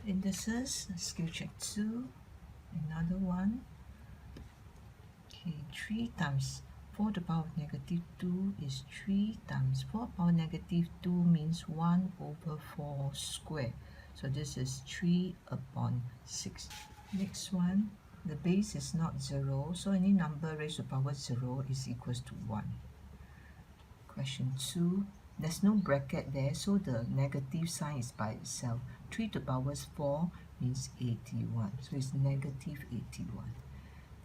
Indices, skill check 2, another one. Okay, 3 times 4 to the power of negative 2 is 3 times 4 to the power of negative 2 means 1 over 4 square. So this is 3 upon 6. Next one, the base is not 0, so any number raised to the power 0 is equals to 1. Question 2, there's no bracket there, so the negative sign is by itself. 3 to the power 4 means 81, so it's negative 81.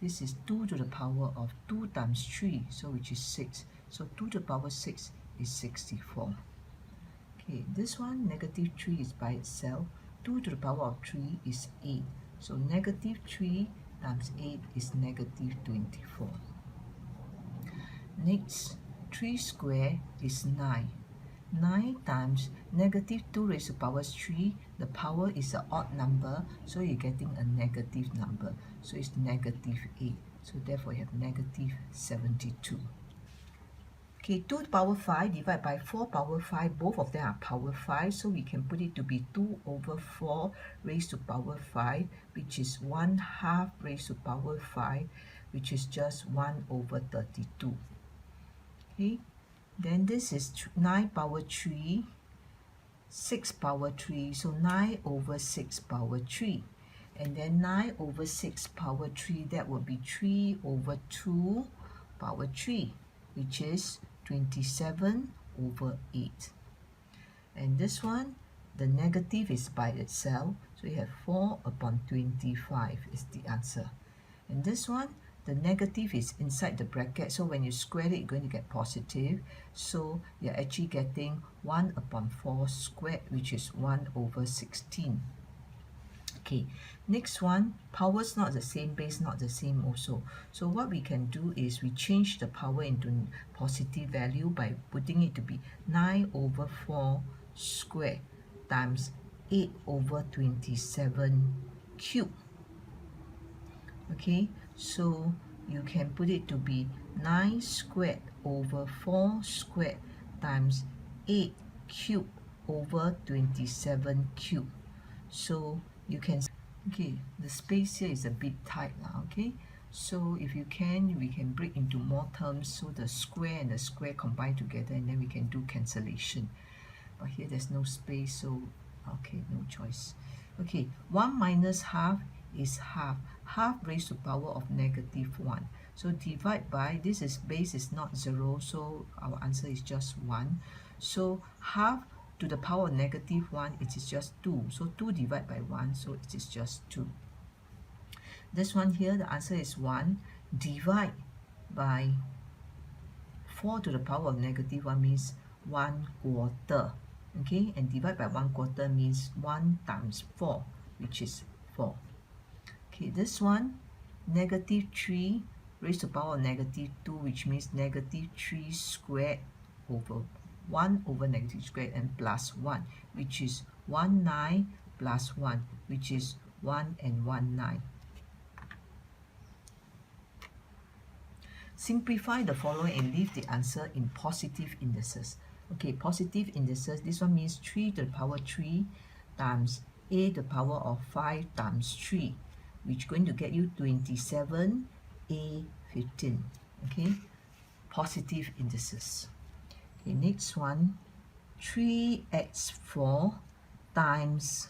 This is 2 to the power of 2 times 3, so which is 6. So 2 to the power 6 is 64. Okay, this one, negative 3 is by itself. 2 to the power of 3 is 8. So negative 3 times 8 is negative 24. Next, 3 squared is 9. 9 times negative 2 raised to the power 3, the power is an odd number, so you're getting a negative number. So it's negative 8. So therefore you have negative 72. Okay, 2 to the power 5 divided by 4 power 5, both of them are power 5, so we can put it to be 2 over 4 raised to power 5, which is 1/2 raised to power 5, which is just 1 over 32. Okay, then this is 9 power 3, 6 power 3, so 9 over 6 power 3. And then 9 over 6 power 3, that will be 3 over 2 power 3, which is 27 over 8. And this one, the negative is by itself, so you have 4 upon 25 is the answer. And this one, the negative is inside the bracket, so when you square it, you're going to get positive. So you're actually getting 1 upon 4 squared, which is 1 over 16. Okay, next one, power's not the same, base not the same also. So what we can do is we change the power into positive value by putting it to be 9 over 4 squared times 8 over 27 cubed. Okay, so you can put it to be 9 squared over 4 squared times 8 cubed over 27 cubed. So you can, okay, the space here is a bit tight now, okay? So if you can, we can break into more terms, so the square and the square combine together, and then we can do cancellation. But here there's no space, so okay, no choice. Okay, 1 minus half is half. Half raised to the power of negative 1. So divide by, this is base is not 0, so our answer is just 1. So half to the power of negative 1, it is just 2. So 2 divided by 1, so it is just 2. This one here, the answer is 1. Divide by 4 to the power of negative 1 means 1/4. Okay, and divide by 1/4 means 1 times 4, which is 4. Okay, this one, negative 3 raised to the power of negative 2, which means negative 3 squared over 1 over negative squared and plus 1, which is 19 plus 1, which is 1 and 19. Simplify the following and leave the answer in positive indices. Okay, positive indices, this one means 3 to the power 3 times a to the power of 5 times 3, which is going to get you 27, a 15. Okay, positive indices. Okay, next one, 3x4 times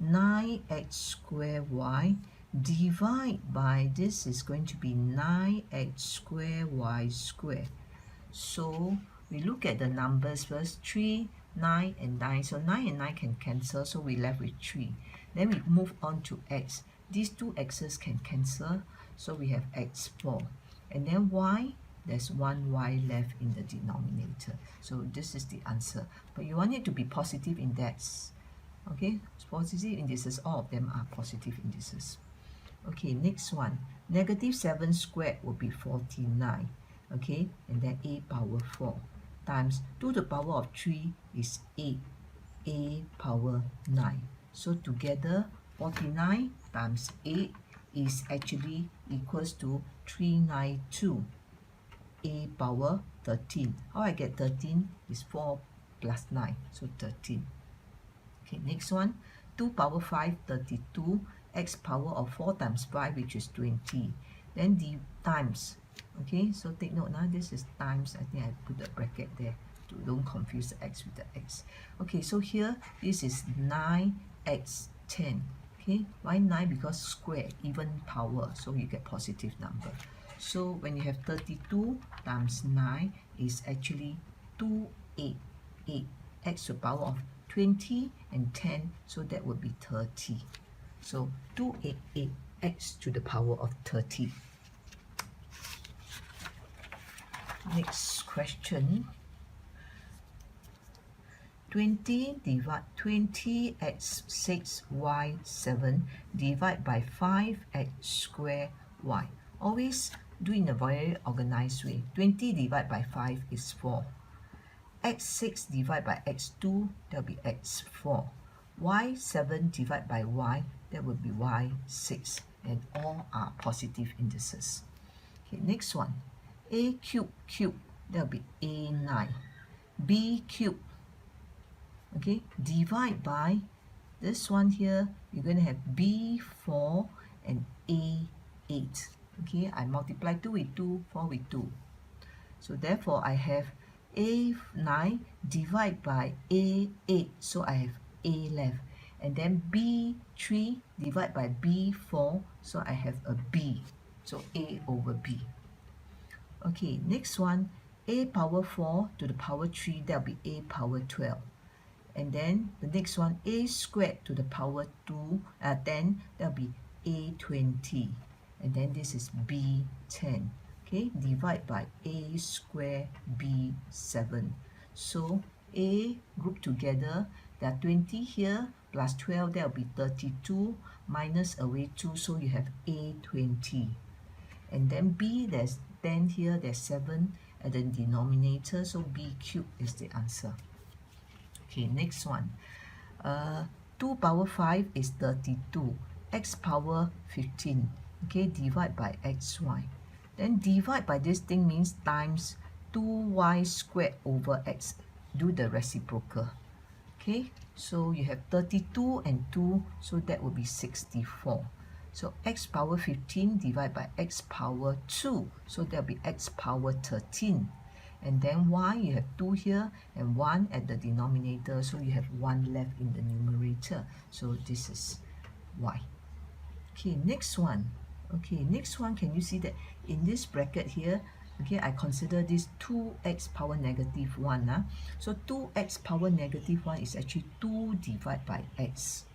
9x squared y divide by, this is going to be 9x squared y squared. So we look at the numbers first, 3, 9 and 9. So 9 and 9 can cancel, so we left with 3. Then we move on to x. These two x's can cancel, so we have x4. And then y, there's one y left in the denominator. So this is the answer. But you want it to be positive index. Okay, positive indices, all of them are positive indices. Okay, next one, negative 7 squared will be 49. Okay, and then a power 4 times 2 to the power of 3 is 8, a power 9. So together 49 times 8 is actually equals to 392, a power 13. How I get 13 is 4 plus 9, so 13. Okay, next one, 2 power 5, 32, x power of 4 times 5, which is 20. Then the times, okay, so take note now, this is times, I think I put the bracket there to don't confuse the x with the x. Okay, so here, this is 9x 10. Okay, why 9? Because square, even power, so you get positive number. So when you have 32 times 9 is actually 288, x to the power of 20 and 10, so that would be 30. So 288 x to the power of 30. Next question. 20x 6y 7 divide by 5x square y. Always do in a very organized way. 20 divided by 5 is 4. x6 divided by x2, that will be x4. y7 divided by y, that will be y6. And all are positive indices. Okay, next one. A cube, that will be a9. B cube, okay, divide by this one here, you're going to have b4 and a8. Okay, I multiply 2 with 2, 4 with 2. So therefore, I have a9 divided by a8. So I have a left. And then b3 divided by b4. So I have a b. So a over b. Okay, next one. A power 4 to the power 3. That will be a power 12. And then the next one, a squared to the power 10, that will be a20. And then this is b10. Okay, divide by a squared b7. So a group together, there are 20 here, plus 12, that will be 32, minus away 2, so you have a20. And then b, there's 10 here, there's 7 at the denominator, so b cubed is the answer. Okay, next one. 2 power 5 is 32. X power 15. Okay, divide by xy. Then divide by this thing means times 2y squared over x. Do the reciprocal. Okay, so you have 32 and 2, so that will be 64. So x power 15 divided by x power 2, so that will be x power 13. And then y, you have 2 here and 1 at the denominator, so you have 1 left in the numerator. So this is y. Okay, next one. Okay, next one, can you see that in this bracket here, okay, I consider this 2x power negative 1. So 2x power negative 1 is actually 2 divided by x.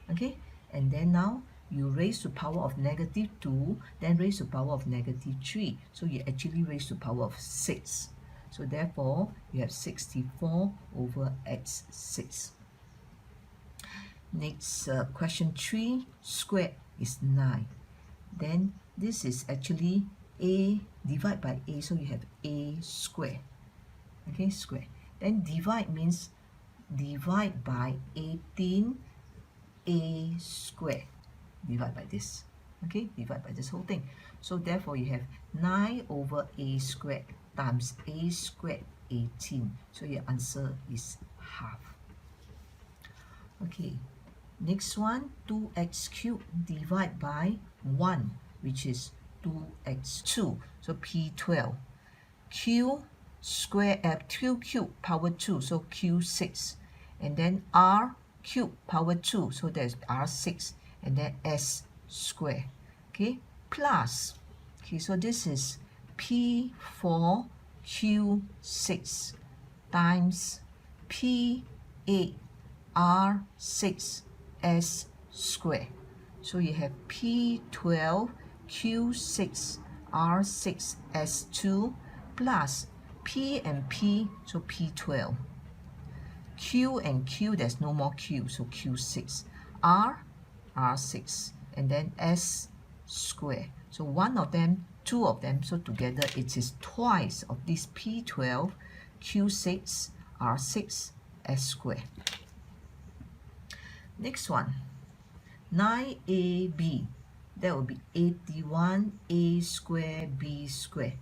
Okay, and then now you raise to power of negative 2, then raise to power of negative 3. So you actually raise to power of 6. So therefore, you have 64 over x6. Next, question 3, squared is 9. Then this is actually a divided by a, so you have a squared. Okay, square. Then divide means divide by 18 a squared. Divide by this. Okay, divide by this whole thing. So therefore, you have 9 over a squared times a squared 18. So your answer is half. Okay, next one, 2x cubed divided by 1, which is 2x2. So P12. Q square, Q cube power 2, so Q6. And then R cube power 2, so there's R6. And then S square. Okay, plus. Okay, so this is P4 Q6 times P8 R6 S square. So you have P12 Q6 R6 S2 plus P and P, so P12. Q and Q, there's no more Q, so Q6. R, R6. And then S square. So one of them, two of them, so together it is twice of this P12, Q6, R6, S square. Next one, 9AB. That will be 81A square B square.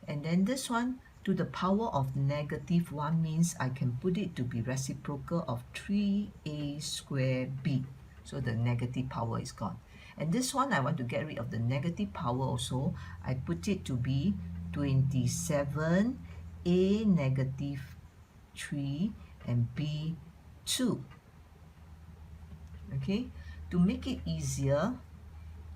And then this one, to the power of negative 1 means I can put it to be reciprocal of 3a squared b. So the negative power is gone. And this one, I want to get rid of the negative power also. I put it to be 27a negative 3 and b 2. Okay, to make it easier,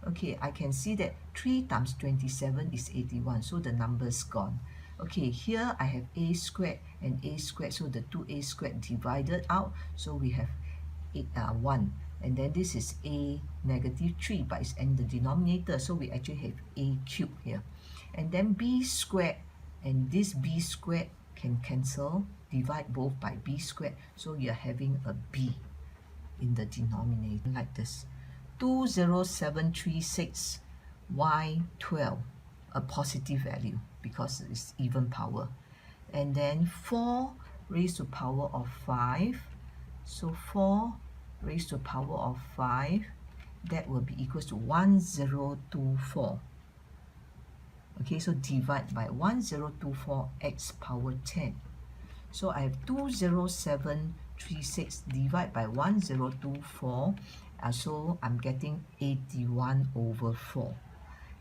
okay, I can see that 3 times 27 is 81, so the number's gone. Okay, here I have a squared and a squared, so the 2a squared divided out, so we have 1. And then this is a negative 3, but it's in the denominator, so we actually have a cubed here. And then b squared, and this b squared can cancel, divide both by b squared, so you're having a b in the denominator like this. 20736 y12, a positive value because it's even power. And then 4 raised to power of 5, so 4 raised to power of 5, that will be equals to 1024. Okay, so divide by 1024 x power 10. So I have 20736 divide by 1024, so I'm getting 81 over 4.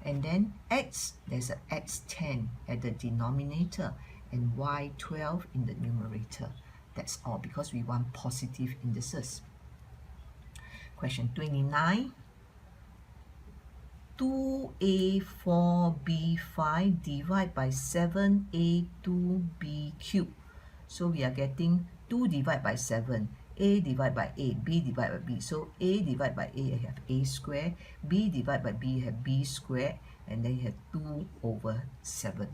And then x, there's a x10 at the denominator and y12 in the numerator. That's all, because we want positive indices. Question 29. 2a4b5 divided by 7a2b cubed. So we are getting 2 divided by 7, a divided by a, b divided by b. So a divided by a, you have a squared, b divided by b, you have b squared, and then you have 2 over 7.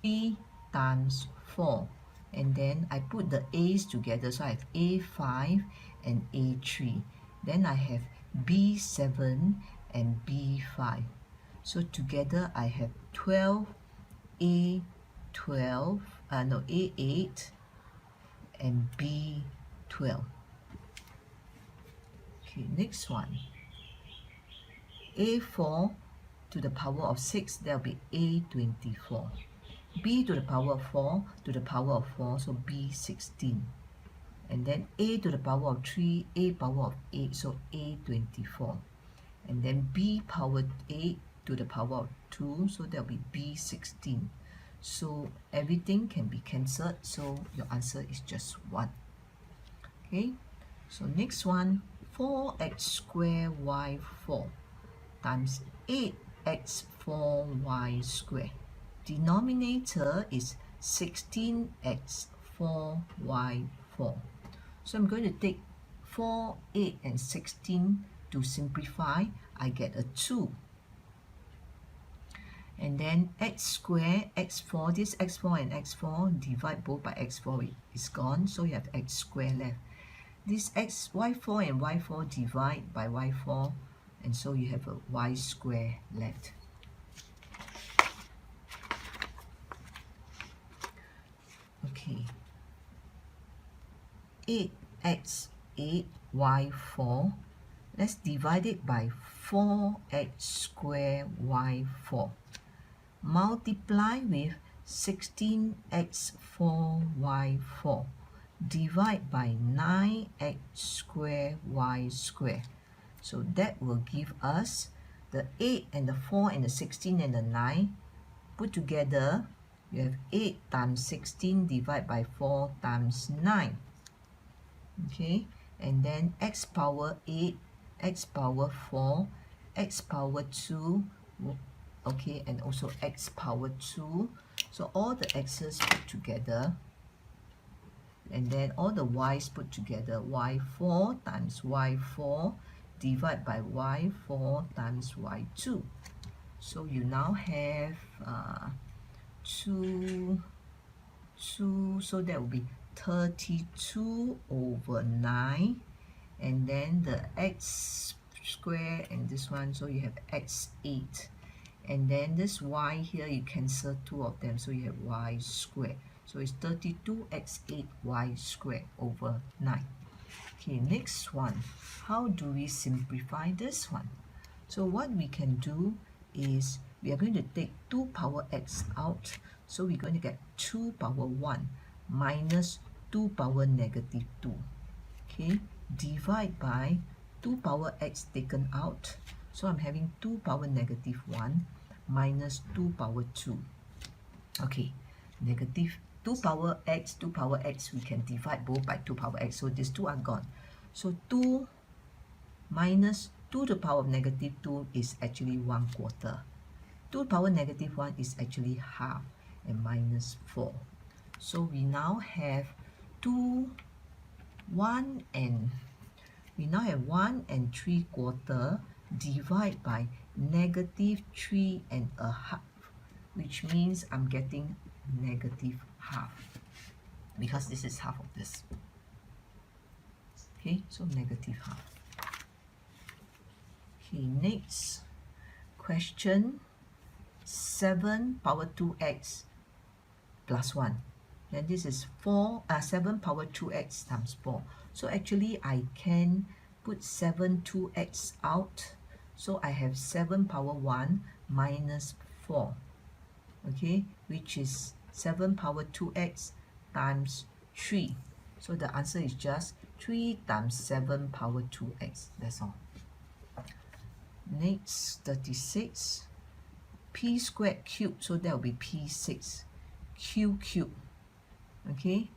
3 times 4, and then I put the a's together, so I have a5 and a3. Then I have b7 and b5. So together I have 12 a8 and b12. Okay, next one. a4 to the power of 6, that will be a24. b to the power of 4 to the power of 4, so b16. And then a to the power of 3, a power of 8, so a24. And then b power 8 to the power of 2, so that will be b16. So everything can be cancelled, so your answer is just 1. Okay, so next one, 4x squared y4 times 8x4y squared. Denominator is 16x4y4. So I'm going to take 4, 8, and 16 to simplify. I get a 2. And then x squared, x4, this x4 and x4, divide both by x4 is gone, so you have x squared left. This y4 and y4 divide by y4, and so you have a y squared left. Okay, 8x8 y4, let's divide it by 4x squared y4. Multiply with 16x4y4. Divide by 9x squared y squared. So that will give us the 8 and the 4 and the 16 and the 9. Put together, you have 8 times 16 divided by 4 times 9. Okay, and then x power 8, x power 4, x power 2, okay, and also x power 2. So all the x's put together, and then all the y's put together, y4 times y4 divided by y4 times y2. So you now have 2, so that will be 32 over 9, and then the x square and this one, so you have x8, and then this y here, you cancel 2 of them, so you have y squared. So it's 32x8y squared over 9. Okay, next one. How do we simplify this one? So what we can do is we are going to take 2 power x out. So we're going to get 2 power 1 minus 2 power negative 2. Okay, divide by 2 power x taken out. So I'm having 2 power negative 1 minus 2 power 2. Okay, negative 2 power x, we can divide both by 2 power x. So these two are gone. So 2 minus 2 to the power of negative 2 is actually 1/4. 2 to the power negative 1 is actually half, and minus 4. So we now have 2, 1 and 1 3/4 divide by negative 3 1/2, which means I'm getting negative half, because this is half of this. Okay, so negative half. Okay, next question, 7 power 2x plus 1. Then this is 7 power 2x times 4. So actually I can put 7 2x out. So I have 7 power 1 minus 4. Okay, which is 7 power 2x times 3. So the answer is just 3 times 7 power 2x. That's all. Next, 36. P squared cubed, so that will be P6. Q cubed. Okay,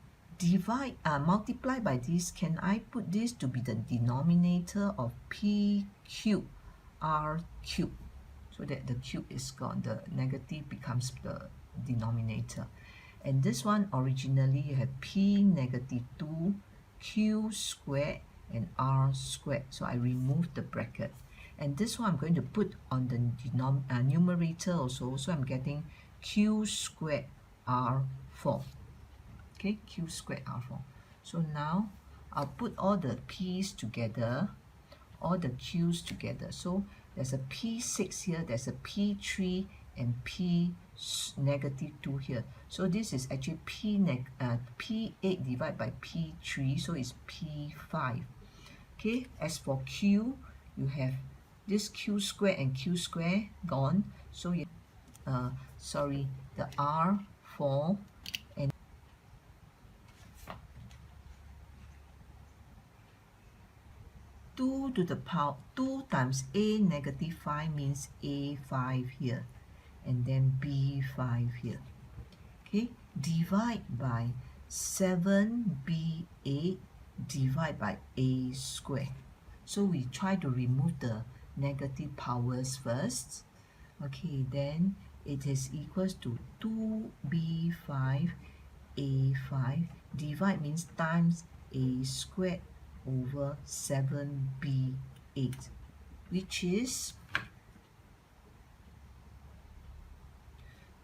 multiply by this. Can I put this to be the denominator of P cubed R cubed, so that the cube is gone, the negative becomes the denominator. And this one, originally you have P negative 2 Q squared and R squared, so I remove the bracket. And this one I'm going to put on the numerator also, so I'm getting Q squared R4. Okay, Q squared R4. So now I'll put all the P's together, all the Q's together. So there's a P6 here, there's a P3 and P negative 2 here. So this is actually P8 divided by P3, so it's P5. Okay, as for Q, you have this Q squared and Q squared gone. So you the R4 and 2 to the power 2 times A negative 5 means A5 here, and then B5 here. Okay, divide by 7B8 divide by A squared. So we try to remove the negative powers first. Okay, then it is equals to 2B5 A5, divide means times A squared over 7B8, which is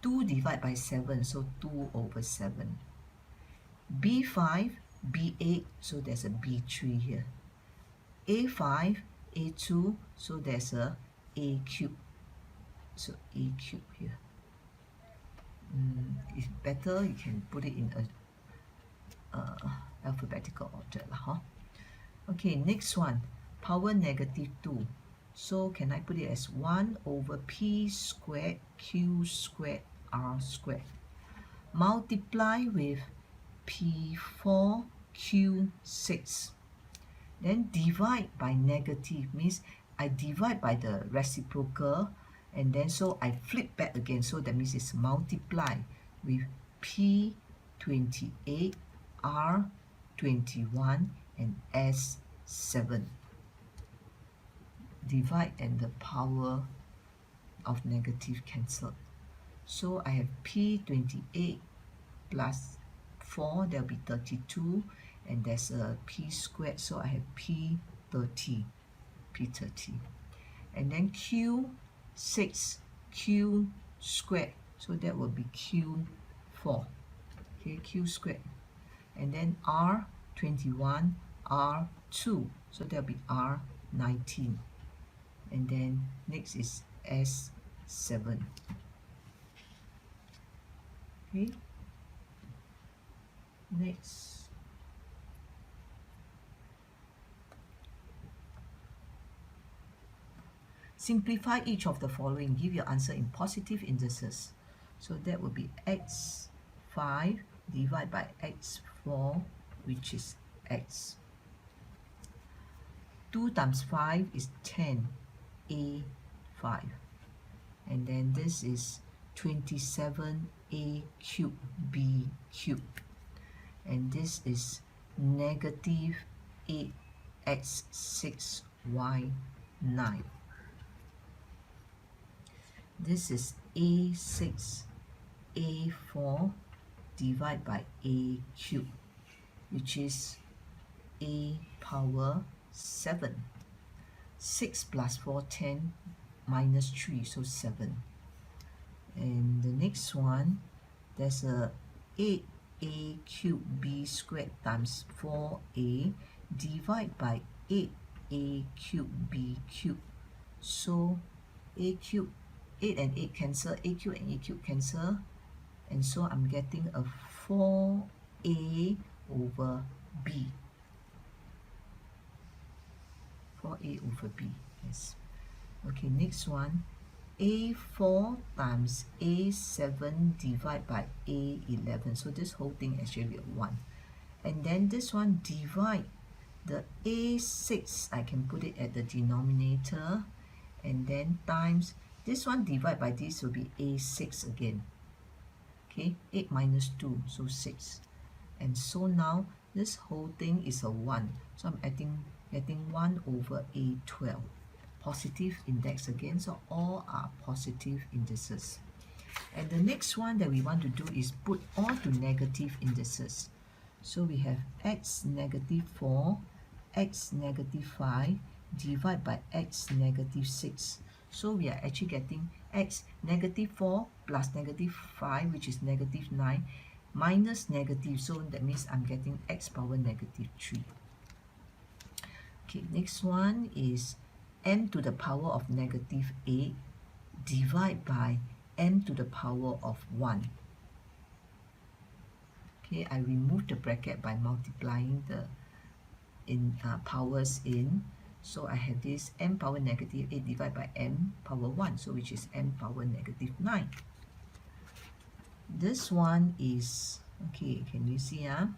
2 divided by 7, so 2 over 7. B5, B8, so there's a B3 here. A5, A2, so there's a A cube. So A cube here. It's better you can put it in a alphabetical order, huh? Okay, next one, power negative 2. So can I put it as 1 over P squared Q squared R squared. Multiply with P4 Q6. Then divide by negative, means I divide by the reciprocal, and then so I flip back again, so that means it's multiply with P28 R21 and S7. Divide and the power of negative cancelled. So I have P28 plus 4, there will be 32, and there's a P squared, so I have P30. And then Q6, Q squared, so that will be Q4. Okay, Q squared. And then R21, R2, so that will be R19. And then next is S7. Okay. Next. Simplify each of the following. Give your answer in positive indices. So that will be x5 divided by x4, which is x. 2 times 5 is 10, a5. And then this is 27a cubed, b cubed. And this is negative 8x6y9. This is a6, a4 divided by a cubed, which is a power 7. 6 plus 4, 10, minus 3, so 7. And the next one, there's a 8a cubed b squared times 4a divided by 8a cubed b cubed. So a cubed, 8 and 8 cancel, a cubed and a cubed cancel, and so I'm getting a 4a over b. 4a over b, yes. Okay, next one, a4 times a7 divided by a11. So this whole thing actually a 1. And then this one divide the a6, I can put it at the denominator, and then times this one divide by this will be a6 again. Okay, 8 minus 2, so 6. And so now this whole thing is a 1. So I'm getting 1 over a12. Positive index again, so all are positive indices. And the next one that we want to do is put all to negative indices. So we have x negative 4, x negative 5 divided by x negative 6. So we are actually getting x negative 4 plus negative 5, which is negative 9, minus negative, so that means I'm getting x power negative 3. Okay, next one is m to the power of negative 8 divided by m to the power of 1. Okay, I remove the bracket by multiplying the powers in. So I have this m power negative 8 divided by m power 1, so which is m power negative 9. This one is, okay, can you see? I'm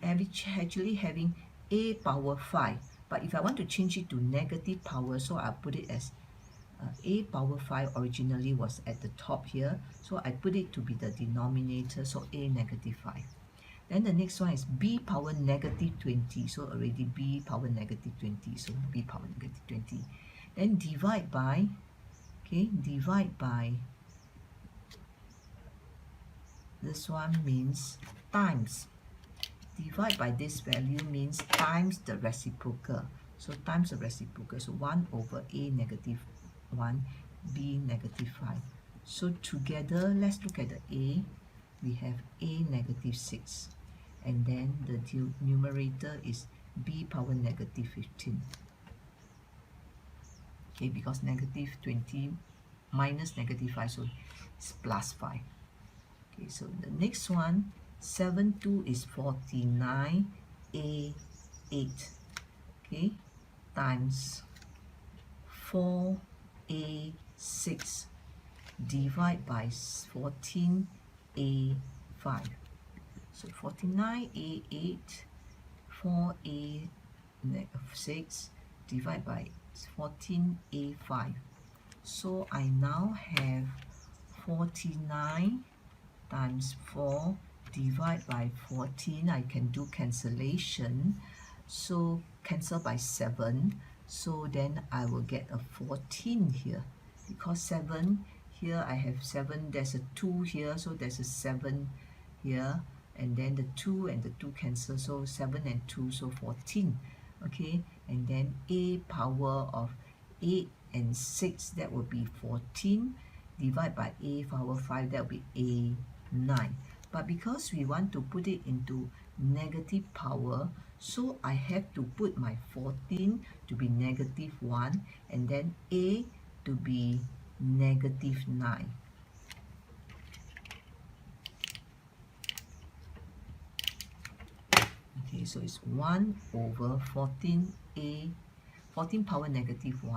actually having a power 5. But if I want to change it to negative power, so I'll put it as a power 5 originally was at the top here. So I put it to be the denominator, so a negative 5. Then the next one is b power negative 20. So already b power negative 20. So b power negative 20. Then divide by, okay, divide by, this one means times. Divide by this value means times the reciprocal. So times the reciprocal. So 1 over a negative 1, b negative 5. So together, let's look at the a. We have a negative 6. And then the numerator is b power negative 15. Okay, because negative 20 minus negative 5, so it's plus 5. Okay, so the next one, 7 2 is 49, a 8. Okay, times 4 a 6 divide by 14 a 5. So 49 a 8, 4 a 6 divide by 14 a 5. So I now have 49 times 4 divided by 14. I can do cancellation, so cancel by 7. So then I will get a 14 here, because 7 here, I have 7, there's a 2 here, so there's a 7 here, and then the 2 and the 2 cancel, so 7 and 2, so 14. Okay, and then a power of 8 and 6, that will be 14, divided by a power 5, that will be a 9. But because we want to put it into negative power, so I have to put my 14 to be negative 1, and then a to be negative 9. Okay, so it's 1 over 14 power negative 1.